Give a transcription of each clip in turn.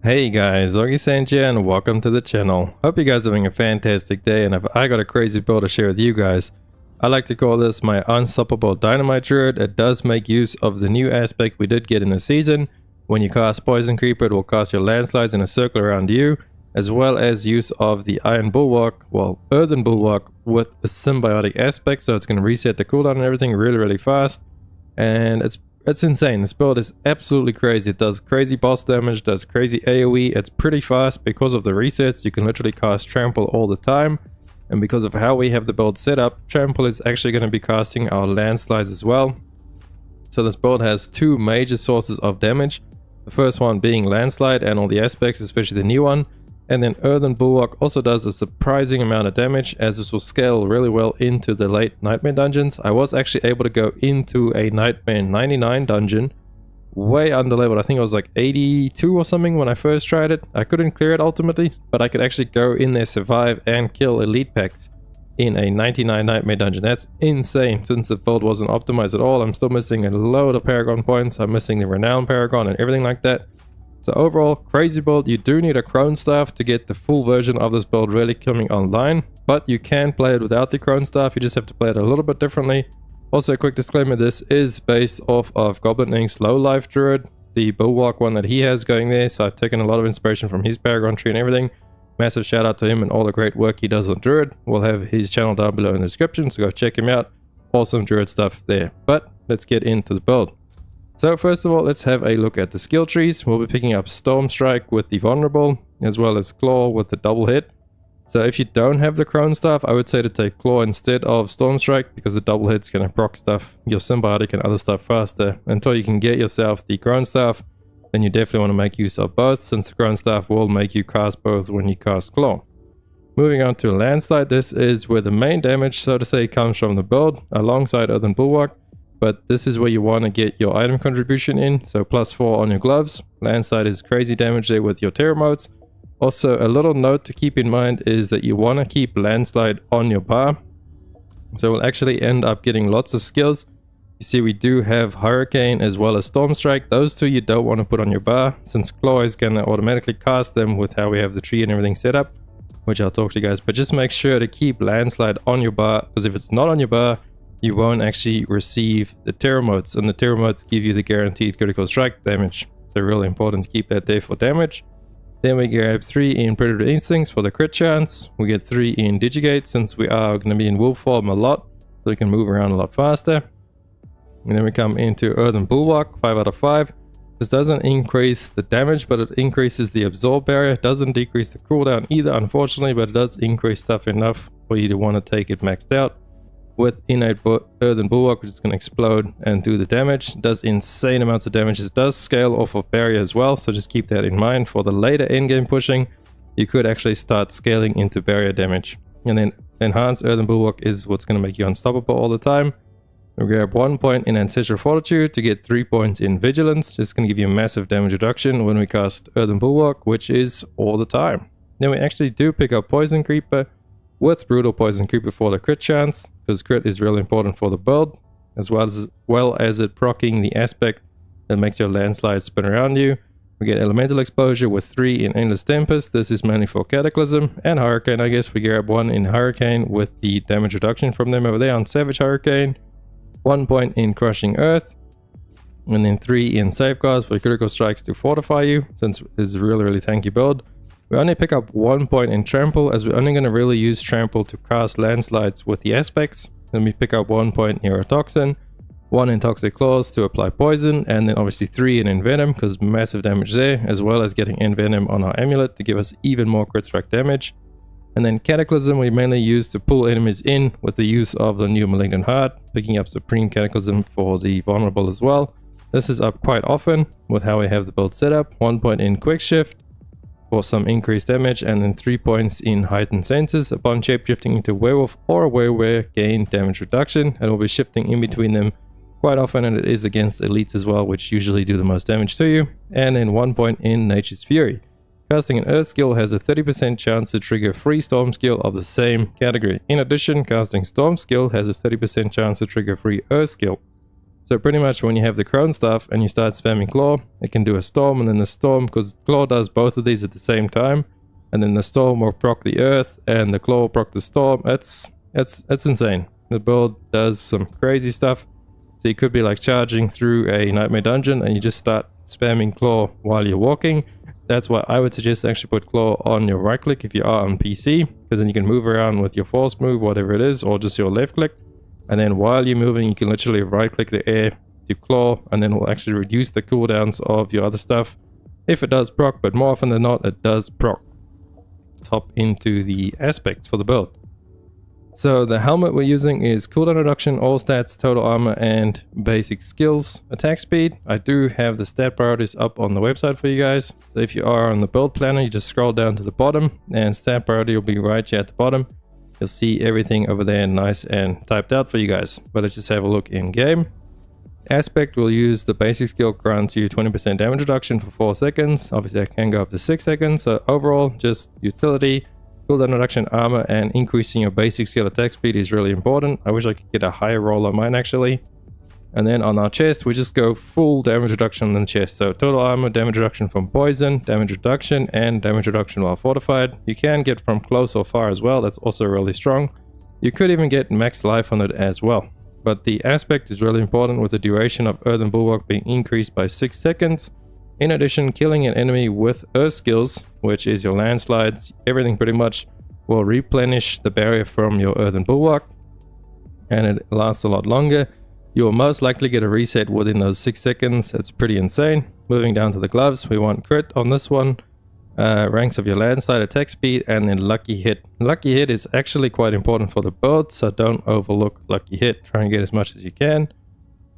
Hey guys, Augie here and welcome to the channel. Hope you guys are having a fantastic day, and I got a crazy build to share with you guys. I like to call this my unstoppable Dynamite Druid. It does make use of the new aspect we did get in the season. When you cast Poison Creeper, it will cast your landslides in a circle around you, as well as use of the Iron Bulwark, Earthen Bulwark with a symbiotic aspect, so it's going to reset the cooldown and everything really fast. And it's insane. This build is absolutely crazy. It does crazy boss damage, does crazy AoE. It's pretty fast because of the resets. You can literally cast Trample all the time. And because of how we have the build set up, Trample is actually going to be casting our landslides as well. So this build has two major sources of damage. The first one being landslide and all the aspects, especially the new one. And then Earthen Bulwark also does a surprising amount of damage, as this will scale really well into the late Nightmare dungeons. I was actually able to go into a Nightmare 99 dungeon, way under leveled. I think it was like 82 or something when I first tried it. I couldn't clear it ultimately, but I could actually go in there, survive, and kill elite packs in a 99 Nightmare dungeon. That's insane. Since the build wasn't optimized at all, I'm still missing a load of Paragon points. I'm missing the Renown Paragon and everything like that. So overall, crazy build. You do need a Crone Staff to get the full version of this build really coming online, but you can play it without the Crone Staff. You just have to play it a little bit differently. Also, a quick disclaimer, this is based off of Goblin Inc.'s Low Life Druid, the Bulwark one that he has going there, so I've taken a lot of inspiration from his Paragon tree and everything. Massive shout out to him and all the great work he does on Druid. We'll have his channel down below in the description, so go check him out. Awesome Druid stuff there. But let's get into the build. So first of all, let's have a look at the skill trees. We'll be picking up Storm Strike with the Vulnerable, as well as Claw with the double hit. So if you don't have the Crone Staff, I would say to take Claw instead of Storm Strike, because the double hit's going to proc stuff, your Symbiotic and other stuff faster. Until you can get yourself the Crone Staff, then you definitely want to make use of both, since the Crone Staff will make you cast both when you cast Claw. Moving on to Landslide, this is where the main damage, so to say, comes from the build, alongside Earthen Bulwark. But this is where you want to get your item contribution in, so +4 on your gloves. Landslide is crazy damage there with your Terror Motes. Also, a little note to keep in mind is that you want to keep Landslide on your bar. So we'll actually end up getting lots of skills. You see, we do have Hurricane as well as Storm Strike. Those two you don't want to put on your bar, since Claw is going to automatically cast them with how we have the tree and everything set up, which I'll talk to you guys. But just make sure to keep Landslide on your bar, because if it's not on your bar, you won't actually receive the Terror Motes, and the Terror Motes give you the guaranteed critical strike damage. So really important to keep that there for damage. Then we grab 3 in Predator Instincts for the crit chance. We get 3 in Digigate, since we are going to be in wolf form a lot, so we can move around a lot faster. And then we come into Earthen Bulwark, 5 out of 5. This doesn't increase the damage, but it increases the absorb barrier. It doesn't decrease the cooldown either, unfortunately, but it does increase stuff enough for you to want to take it maxed out. With innate Earthen Bulwark, which is going to explode and do the damage. It does insane amounts of damage. It does scale off of barrier as well, so just keep that in mind. For the later endgame pushing, you could actually start scaling into barrier damage. And then enhanced Earthen Bulwark is what's going to make you unstoppable all the time. We grab 1 point in Ancestral Fortitude to get 3 points in Vigilance. Just going to give you a massive damage reduction when we cast Earthen Bulwark, which is all the time. Then we actually do pick up Poison Creeper with Brutal Poison Creeper for the crit chance, because crit is really important for the build, as well as it proccing the aspect that makes your landslide spin around you. We get Elemental Exposure with 3 in Endless Tempest. This is mainly for Cataclysm and Hurricane. I guess we grab 1 in Hurricane with the damage reduction from them over there on Savage Hurricane. 1 point in Crushing Earth, and then 3 in Safeguards for critical strikes to fortify you, since this is a really tanky build. We only pick up 1 point in Trample, as we're only going to really use Trample to cast landslides with the aspects. Then we pick up 1 point in Neurotoxin, 1 in Toxic Claws to apply poison, and then obviously 3 in Envenom, because massive damage there, as well as getting Envenom on our amulet to give us even more crit strike damage. And then Cataclysm we mainly use to pull enemies in with the use of the new Malignant Heart, picking up Supreme Cataclysm for the Vulnerable as well. This is up quite often with how we have the build set up. 1 point in Quick Shift for some increased damage, and then 3 points in Heightened Senses. Upon shapeshifting into Werewolf or Werewere, gain damage reduction, and we'll be shifting in between them quite often, and it is against elites as well, which usually do the most damage to you. And then 1 point in Nature's Fury. Casting an Earth skill has a 30% chance to trigger free Storm skill of the same category. In addition, casting Storm skill has a 30% chance to trigger free Earth skill. So pretty much when you have the crone stuff and you start spamming claw, it can do a storm, and then the storm, because claw does both of these at the same time, and then the storm will proc the earth and the claw will proc the storm. It's insane. The build does some crazy stuff. So you could be like charging through a nightmare dungeon and you just start spamming claw while you're walking. That's why I would suggest actually put claw on your right click if you are on PC, because then you can move around with your force move, whatever it is, or just your left click. And then while you're moving, you can literally right click the air to claw, and then it will actually reduce the cooldowns of your other stuff if it does proc, but more often than not it does proc. Top into the aspects for the build. So the helmet we're using is cooldown reduction, all stats, total armor, and basic skills. Attack speed, I do have the stat priorities up on the website for you guys. So if you are on the build planner, you just scroll down to the bottom and stat priority will be right here at the bottom. You'll see everything over there nice and typed out for you guys. But let's just have a look in game. Aspect will use the basic skill, grants you 20% damage reduction for 4 seconds. Obviously I can go up to 6 seconds. So overall, just utility, cooldown reduction, armor, and increasing your basic skill attack speed is really important. I wish I could get a higher roll on mine actually. And then on our chest, we just go full damage reduction on the chest. So total armor, damage reduction from poison, damage reduction, and damage reduction while fortified. You can get from close or far as well. That's also really strong. You could even get max life on it as well. But the aspect is really important, with the duration of Earthen Bulwark being increased by 6 seconds. In addition, killing an enemy with Earth skills, which is your landslides, everything pretty much, will replenish the barrier from your Earthen Bulwark, and it lasts a lot longer. You will most likely get a reset within those 6 seconds. It's pretty insane. Moving down to the gloves, we want crit on this one, ranks of your landslide, attack speed, and then lucky hit. Lucky hit is actually quite important for the build, so don't overlook lucky hit. Try and get as much as you can.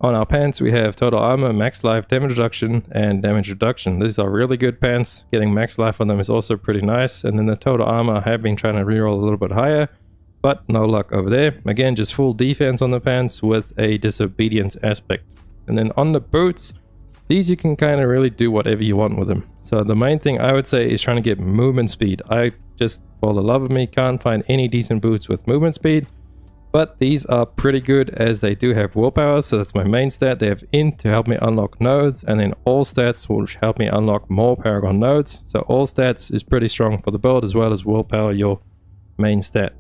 On our pants, we have total armor, max life, damage reduction, and damage reduction. These are really good pants. Getting max life on them is also pretty nice. And then the total armor, I have been trying to reroll a little bit higher, but no luck over there. Again, just full defense on the pants with a disobedience aspect. And then on the boots, these you can kind of really do whatever you want with them. So the main thing I would say is trying to get movement speed. I just, for the love of me, can't find any decent boots with movement speed. But these are pretty good as they do have willpower, so that's my main stat. They have int to help me unlock nodes, and then all stats will help me unlock more Paragon nodes. So all stats is pretty strong for the build, as well as willpower, your main stat.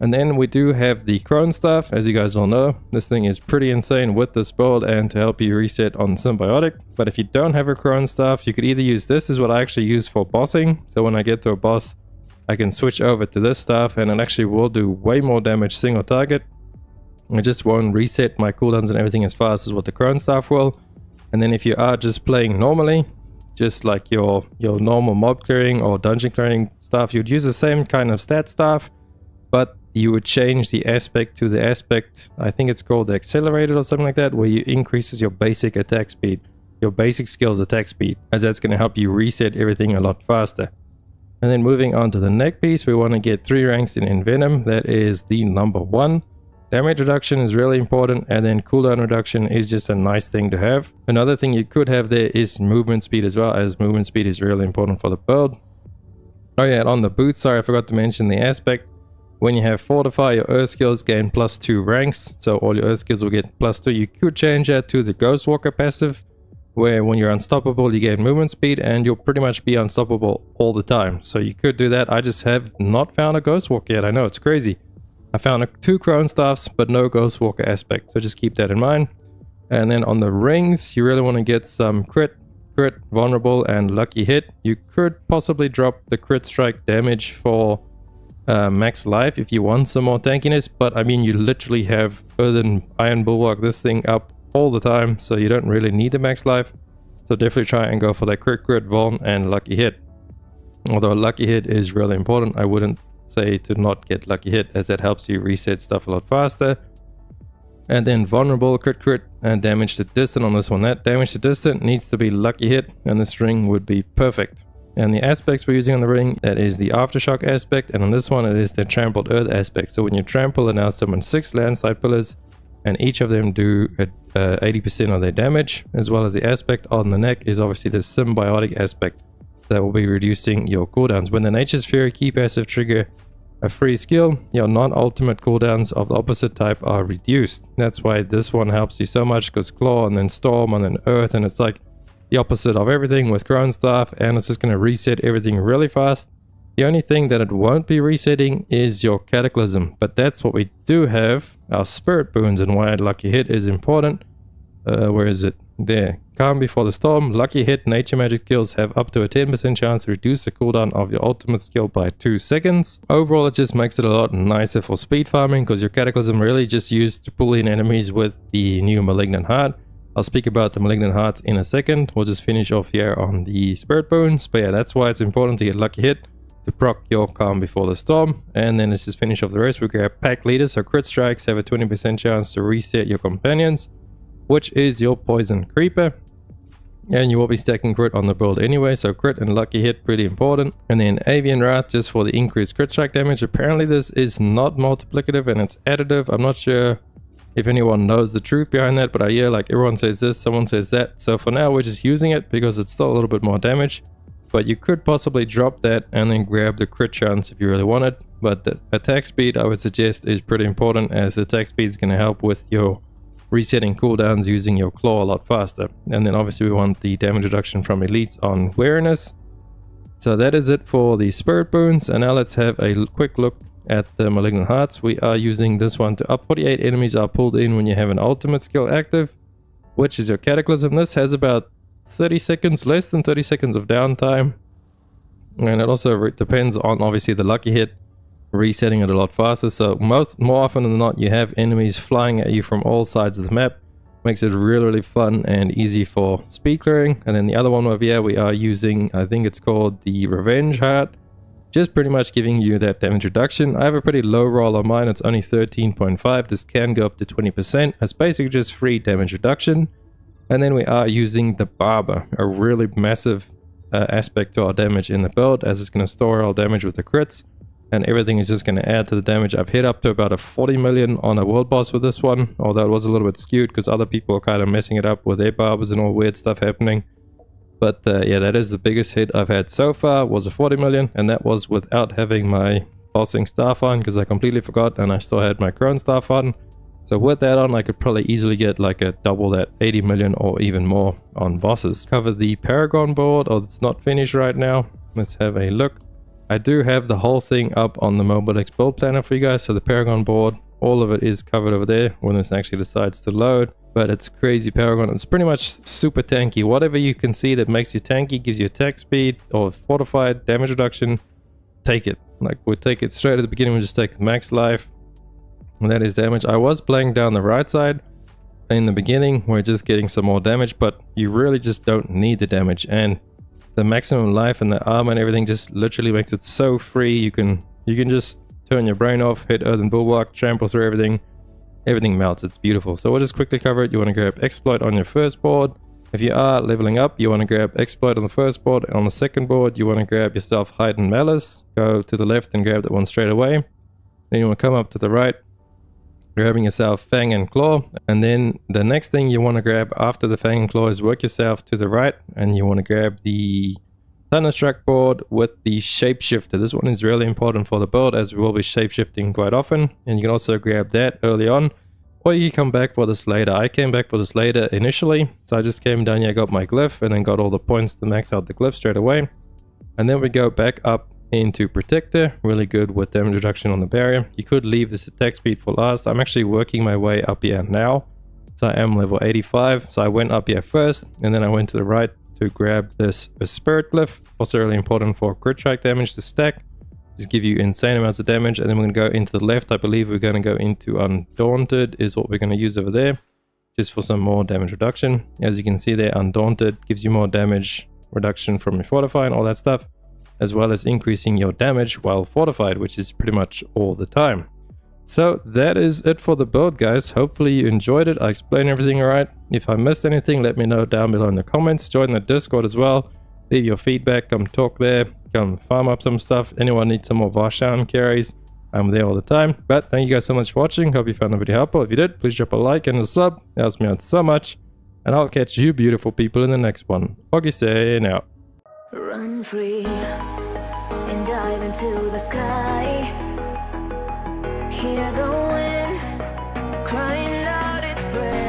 And then we do have the crone stuff. As you guys all know, this thing is pretty insane with this build and to help you reset on symbiotic. But if you don't have a crone stuff, you could either use this, is what I actually use for bossing. So when I get to a boss, I can switch over to this stuff and it actually will do way more damage single target. I just won't reset my cooldowns and everything as fast as what the crone staff will. And then if you are just playing normally, just like your normal mob clearing or dungeon clearing stuff, you'd use the same kind of stat stuff, but you would change the aspect to the aspect, I think it's called the accelerated or something like that, where you increases your basic attack speed, your basic skills attack speed, as that's going to help you reset everything a lot faster. And then moving on to the neck piece, we want to get 3 ranks in Envenom. That is the number 1. Damage reduction is really important, and then cooldown reduction is just a nice thing to have. Another thing you could have there is movement speed as well, as movement speed is really important for the build. Oh yeah, and on the boots, sorry I forgot to mention the aspect. When you have Fortify, your Earth skills gain +2 ranks, so all your Earth skills will get +2. You could change that to the Ghost Walker passive, where when you're unstoppable you gain movement speed and you'll pretty much be unstoppable all the time. So you could do that. I just have not found a Ghost Walker yet. I know, it's crazy. I found 2 crone staffs but no Ghost Walker aspect, so just keep that in mind. And then on the rings, you really want to get some crit, vulnerable, and lucky hit. You could possibly drop the crit strike damage for max life if you want some more tankiness, but I mean, you literally have Earthen Iron Bulwark this thing up all the time, so you don't really need the max life. So definitely try and go for that crit, vuln, and lucky hit. Although lucky hit is really important, I wouldn't say to not get lucky hit, as that helps you reset stuff a lot faster. And then vulnerable, crit, and damage to distant on this one. That damage to distant needs to be lucky hit, and this ring would be perfect. And the aspects we're using on the ring, that is the Aftershock aspect, and on this one it is the Trampled Earth aspect. So when you trample, it now summons 6 landslide pillars, and each of them do 80% of their damage, as well as the aspect on the neck is obviously the symbiotic aspect. So that will be reducing your cooldowns. When the Nature's Fury key passive trigger a free skill, your non-ultimate cooldowns of the opposite type are reduced. That's why this one helps you so much, because Claw and then Storm and then Earth, and it's like the opposite of everything with Grown Staff, and it's just going to reset everything really fast. The only thing that it won't be resetting is your Cataclysm, but that's what we do have, our Spirit Boons, and why Lucky Hit is important. Where is it? There. Calm Before the Storm, Lucky Hit, nature magic skills have up to a 10% chance to reduce the cooldown of your ultimate skill by 2 seconds. Overall, it just makes it a lot nicer for speed farming, because your Cataclysm really just used to pull in enemies with the new Malignant Heart. I'll speak about the Malignant Hearts in a second. We'll just finish off here on the Spirit Boons. But yeah, that's why it's important to get Lucky Hit to proc your Calm Before the Storm. And then let's just finish off the rest. We grab Pack Leaders, so crit strikes have a 20% chance to reset your companions, which is your Poison Creeper. And you will be stacking crit on the build anyway, so crit and Lucky Hit pretty important. And then Avian Wrath just for the increased crit strike damage. Apparently this is not multiplicative and it's additive. I'm not sure if anyone knows the truth behind that, but I hear like everyone says this, someone says that. So for now we're just using it because it's still a little bit more damage. But you could possibly drop that and then grab the crit chance if you really want it. But the attack speed I would suggest is pretty important, as the attack speed is going to help with your resetting cooldowns using your Claw a lot faster. And then obviously we want the damage reduction from elites on wariness. So that is it for the Spirit Boons. And now let's have a quick look at the Malignant Hearts. We are using this one to up 48 enemies are pulled in when you have an ultimate skill active, which is your Cataclysm. This has about 30 seconds, less than 30 seconds of downtime. And it also depends on obviously the Lucky Hit resetting it a lot faster. So more often than not, you have enemies flying at you from all sides of the map. Makes it really fun and easy for speed clearing. And then the other one over here we are using, I think it's called the Revenge Heart, just pretty much giving you that damage reduction. I have a pretty low roll on mine, it's only 13.5. This can go up to 20%. It's basically just free damage reduction. And then we are using the Barber, a really massive aspect to our damage in the build, as it's going to store all damage with the crits. And everything is just going to add to the damage. I've hit up to about a 40 million on a world boss with this one, although it was a little bit skewed because other people are kind of messing it up with their barbers and all weird stuff happening. But yeah, that is the biggest hit I've had so far, was a 40 million, and that was without having my bossing staff on, because I completely forgot and I still had my Crone staff on. So with that on, I could probably easily get like a double that, 80 million or even more on bosses. Cover the Paragon Board, or it's not finished right now. Let's have a look. I do have the whole thing up on the Mobilex build planner for you guys. So the Paragon Board, all of it is covered over there when this actually decides to load. But it's crazy Paragon. It's pretty much super tanky. Whatever you can see that makes you tanky, gives you attack speed or fortified damage reduction, take it. Like we'll take it straight at the beginning. We'll just take max life. And that is damage. I was playing down the right side in the beginning. We're just getting some more damage, but you really just don't need the damage. And the maximum life and the armor and everything just literally makes it so free. You can just turn your brain off, hit Earthen Bulwark, trample through everything. Everything melts. It's beautiful. So we'll just quickly cover it. You want to grab Exploit on your first board. If you are leveling up, you want to grab Exploit on the first board. On the second board, you want to grab yourself Heightened Malice. Go to the left and grab that one straight away. Then you want to come up to the right, grabbing yourself Fang and Claw. And then the next thing you want to grab after the Fang and Claw is work yourself to the right, and you want to grab the Thunderstruck board with the Shapeshifter. This one is really important for the build, as we will be shapeshifting quite often. And you can also grab that early on, or you can come back for this later. I came back for this later initially, so I just came down here, got my glyph, and then got all the points to max out the glyph straight away. And then we go back up into Protector, really good with damage reduction on the barrier. You could leave this attack speed for last. I'm actually working my way up here now, so I am level 85. So I went up here first, and then I went to the right to grab this Spirit Glyph. Also really important for crit strike damage to stack, just give you insane amounts of damage. And then we're going to go into the left. I believe we're going to go into Undaunted is what we're going to use over there, just for some more damage reduction. As you can see there, Undaunted gives you more damage reduction from your fortify and all that stuff, as well as increasing your damage while fortified, which is pretty much all the time. So that is it for the build, guys. Hopefully you enjoyed it. I explained everything alright. If I missed anything, let me know down below in the comments. Join the Discord as well. Leave your feedback. Come talk there. Come farm up some stuff. Anyone needs some more Varshan carries, I'm there all the time. But thank you guys so much for watching. Hope you found the video helpful. If you did, please drop a like and a sub. It helps me out so much. And I'll catch you beautiful people in the next one. Foggy saying out. Run free and dive into the sky. Hear the wind crying out its prayer.